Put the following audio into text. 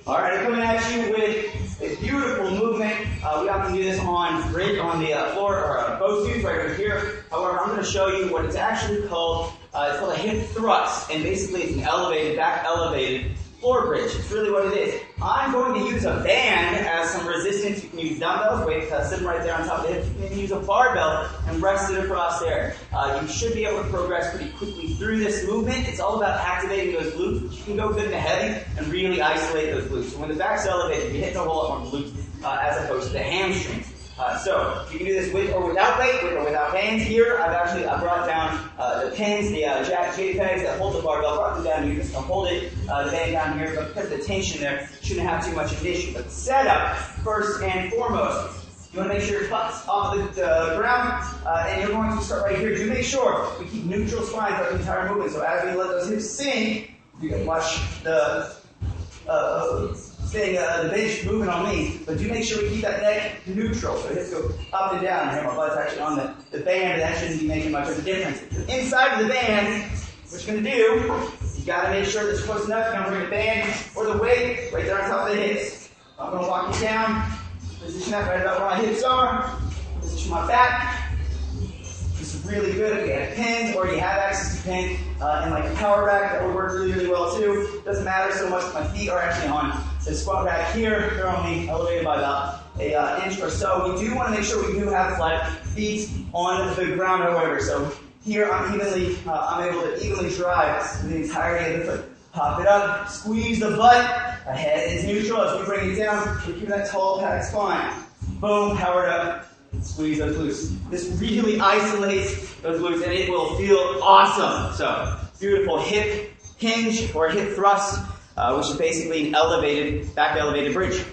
All right, I'm coming at you with a beautiful movement. We often do this on the floor or both suits right over here. However, I'm going to show you what it's actually called. It's called a hip thrust, and basically it's an elevated, back elevated floor bridge. It's really what it is. I'm going to use a band as some resistance. You can use dumbbells, weights sitting right there on top of the hip. You can use a barbell and rest it across there. You should be able to progress pretty quickly through this movement. It's all about activating those glutes. You can go good and heavy and really isolate those glutes. So when the back's elevated, you hit a whole lot more glutes as opposed to the hamstrings. So you can do this with or without weight, with or without bands. Here, I brought down the pins, the JPEGs that hold the barbell. Brought them down. You're just gonna hold it, the band down here, but because of the tension there, shouldn't have too much of an issue. But setup, first and foremost, you want to make sure your butt's off the ground, and you're going to start right here. Do make sure we keep neutral spine for the entire movement. So as we let those hips sink, you can watch the the bench moving on me, but do make sure we keep that neck neutral. So hips go up and down. Here, my butt's actually on the band, but that shouldn't be making much of a difference. Inside of the band, what you're going to do, you got to make sure that's close enough. You're going to bring the band or the weight right there on top of the hips. I'm going to walk you down, position that right about where my hips are, position my back. This is really good if you have pins or you have access to pins and like a power rack that would work really, really well too. Doesn't matter so much if my feet are actually on the squat rack here. They're only elevated by about an inch or so. We do want to make sure we do have flat feet on the ground, however. So here I'm able to evenly drive the entirety of the foot. Pop it up, squeeze the butt. The head is neutral as we bring it down. We keep that tall back spine. Boom, powered up. Squeeze those glutes. This really isolates those glutes and it will feel awesome. So, beautiful hip hinge or hip thrust, which is basically an back elevated bridge.